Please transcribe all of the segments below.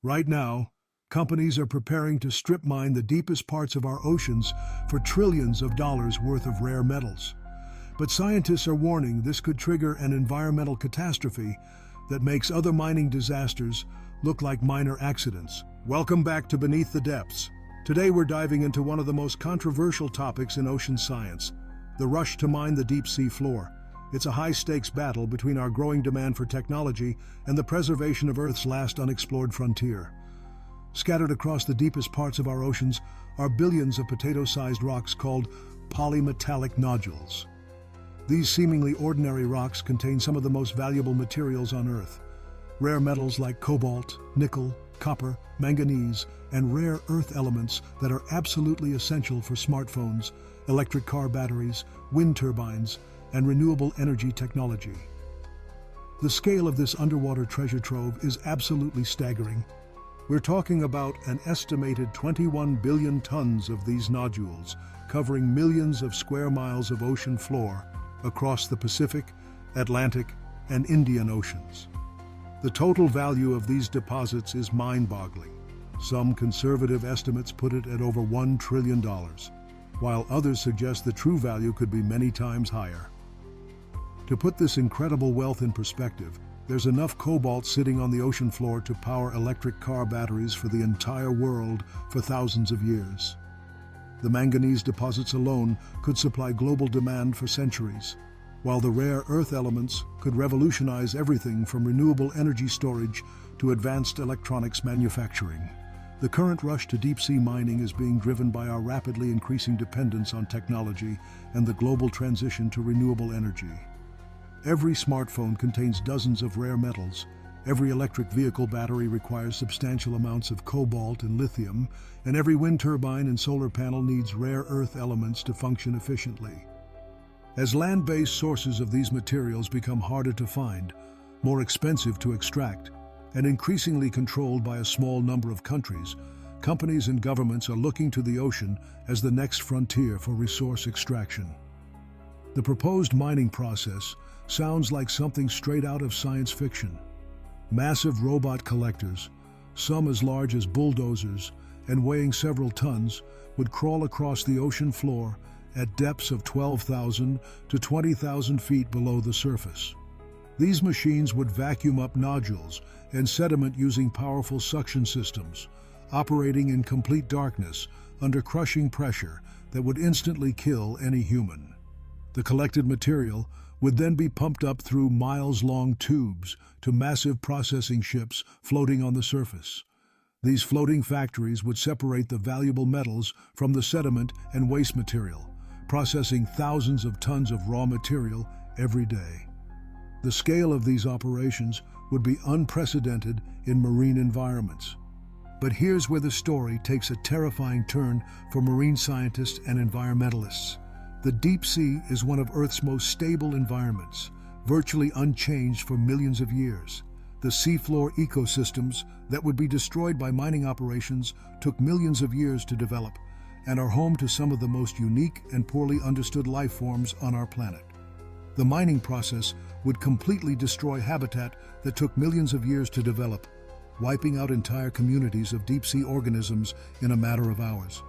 Right now, companies are preparing to strip mine the deepest parts of our oceans for trillions of dollars worth of rare metals. But scientists are warning this could trigger an environmental catastrophe that makes other mining disasters look like minor accidents. Welcome back to Beneath the Depths. Today we're diving into one of the most controversial topics in ocean science, the rush to mine the deep sea floor. It's a high-stakes battle between our growing demand for technology and the preservation of Earth's last unexplored frontier. Scattered across the deepest parts of our oceans are billions of potato-sized rocks called polymetallic nodules. These seemingly ordinary rocks contain some of the most valuable materials on Earth. Rare metals like cobalt, nickel, copper, manganese, and rare earth elements that are absolutely essential for smartphones, electric car batteries, wind turbines, and renewable energy technology. The scale of this underwater treasure trove is absolutely staggering. We're talking about an estimated 21 billion tons of these nodules, covering millions of square miles of ocean floor across the Pacific, Atlantic, and Indian Oceans. The total value of these deposits is mind-boggling. Some conservative estimates put it at over $1 trillion, while others suggest the true value could be many times higher. To put this incredible wealth in perspective, there's enough cobalt sitting on the ocean floor to power electric car batteries for the entire world for thousands of years. The manganese deposits alone could supply global demand for centuries, while the rare earth elements could revolutionize everything from renewable energy storage to advanced electronics manufacturing. The current rush to deep-sea mining is being driven by our rapidly increasing dependence on technology and the global transition to renewable energy. Every smartphone contains dozens of rare metals. Every electric vehicle battery requires substantial amounts of cobalt and lithium, and every wind turbine and solar panel needs rare earth elements to function efficiently. As land-based sources of these materials become harder to find, more expensive to extract, and increasingly controlled by a small number of countries, companies and governments are looking to the ocean as the next frontier for resource extraction. The proposed mining process sounds like something straight out of science fiction. Massive robot collectors, some as large as bulldozers and weighing several tons, would crawl across the ocean floor at depths of 12,000 to 20,000 feet below the surface. These machines would vacuum up nodules and sediment using powerful suction systems, operating in complete darkness under crushing pressure that would instantly kill any human. The collected material would then be pumped up through miles-long tubes to massive processing ships floating on the surface. These floating factories would separate the valuable metals from the sediment and waste material, processing thousands of tons of raw material every day. The scale of these operations would be unprecedented in marine environments. But here's where the story takes a terrifying turn for marine scientists and environmentalists. The deep sea is one of Earth's most stable environments, virtually unchanged for millions of years. The seafloor ecosystems that would be destroyed by mining operations took millions of years to develop and are home to some of the most unique and poorly understood life forms on our planet. The mining process would completely destroy habitat that took millions of years to develop, wiping out entire communities of deep-sea organisms in a matter of hours.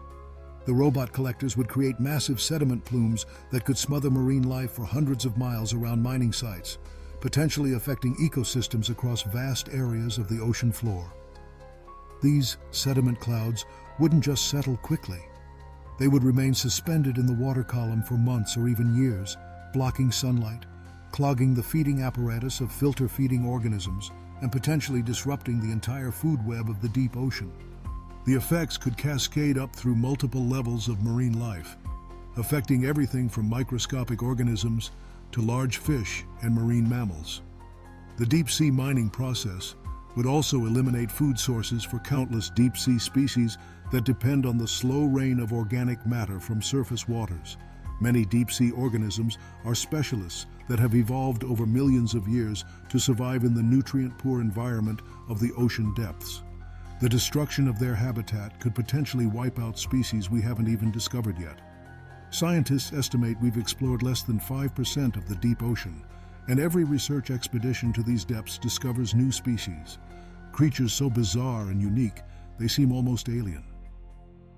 The robot collectors would create massive sediment plumes that could smother marine life for hundreds of miles around mining sites, potentially affecting ecosystems across vast areas of the ocean floor. These sediment clouds wouldn't just settle quickly. They would remain suspended in the water column for months or even years, blocking sunlight, clogging the feeding apparatus of filter-feeding organisms, and potentially disrupting the entire food web of the deep ocean. The effects could cascade up through multiple levels of marine life, affecting everything from microscopic organisms to large fish and marine mammals. The deep-sea mining process would also eliminate food sources for countless deep-sea species that depend on the slow rain of organic matter from surface waters. Many deep-sea organisms are specialists that have evolved over millions of years to survive in the nutrient-poor environment of the ocean depths. The destruction of their habitat could potentially wipe out species we haven't even discovered yet. Scientists estimate we've explored less than 5% of the deep ocean, and every research expedition to these depths discovers new species, creatures so bizarre and unique, they seem almost alien.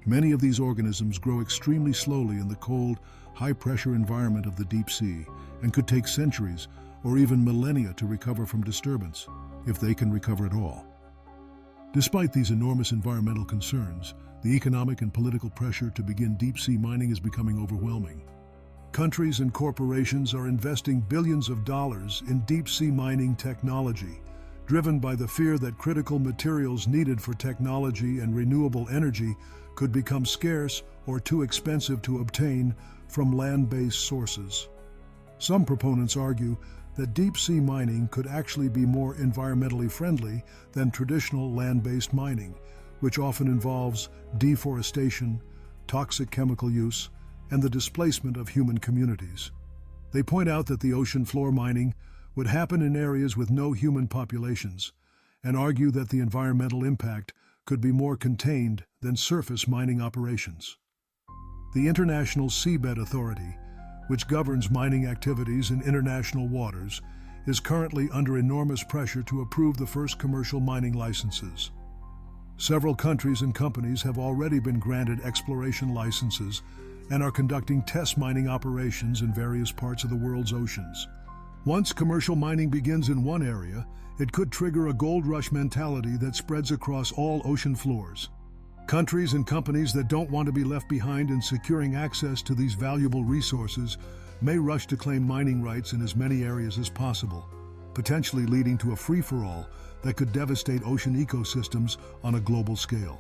Many of these organisms grow extremely slowly in the cold, high-pressure environment of the deep sea and could take centuries or even millennia to recover from disturbance, if they can recover at all. Despite these enormous environmental concerns, the economic and political pressure to begin deep-sea mining is becoming overwhelming. Countries and corporations are investing billions of dollars in deep-sea mining technology, driven by the fear that critical materials needed for technology and renewable energy could become scarce or too expensive to obtain from land-based sources. Some proponents argue that deep-sea mining could actually be more environmentally friendly than traditional land-based mining, which often involves deforestation, toxic chemical use, and the displacement of human communities. They point out that the ocean floor mining would happen in areas with no human populations, and argue that the environmental impact could be more contained than surface mining operations. The International Seabed Authority, which governs mining activities in international waters, is currently under enormous pressure to approve the first commercial mining licenses. Several countries and companies have already been granted exploration licenses and are conducting test mining operations in various parts of the world's oceans. Once commercial mining begins in one area, it could trigger a gold rush mentality that spreads across all ocean floors. Countries and companies that don't want to be left behind in securing access to these valuable resources may rush to claim mining rights in as many areas as possible, potentially leading to a free-for-all that could devastate ocean ecosystems on a global scale.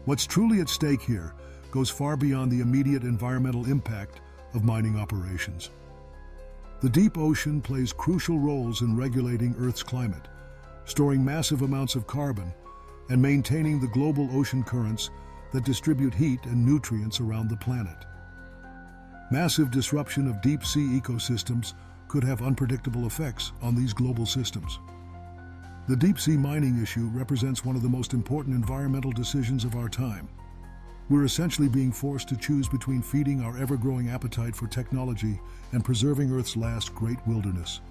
What's truly at stake here goes far beyond the immediate environmental impact of mining operations. The deep ocean plays crucial roles in regulating Earth's climate, storing massive amounts of carbon, and maintaining the global ocean currents that distribute heat and nutrients around the planet. Massive disruption of deep-sea ecosystems could have unpredictable effects on these global systems. The deep-sea mining issue represents one of the most important environmental decisions of our time. We're essentially being forced to choose between feeding our ever-growing appetite for technology and preserving Earth's last great wilderness.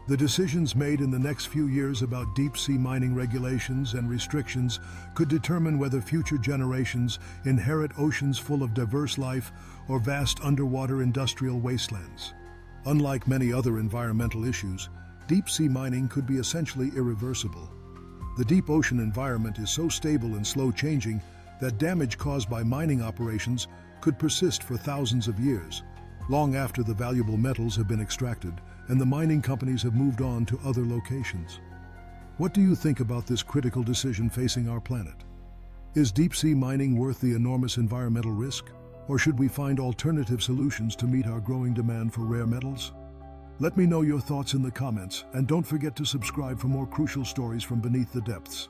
The decisions made in the next few years about deep-sea mining regulations and restrictions could determine whether future generations inherit oceans full of diverse life or vast underwater industrial wastelands. Unlike many other environmental issues, deep-sea mining could be essentially irreversible. The deep ocean environment is so stable and slow-changing that damage caused by mining operations could persist for thousands of years, long after the valuable metals have been extracted and the mining companies have moved on to other locations. What do you think about this critical decision facing our planet? Is deep-sea mining worth the enormous environmental risk, or should we find alternative solutions to meet our growing demand for rare metals? Let me know your thoughts in the comments, and don't forget to subscribe for more crucial stories from beneath the depths.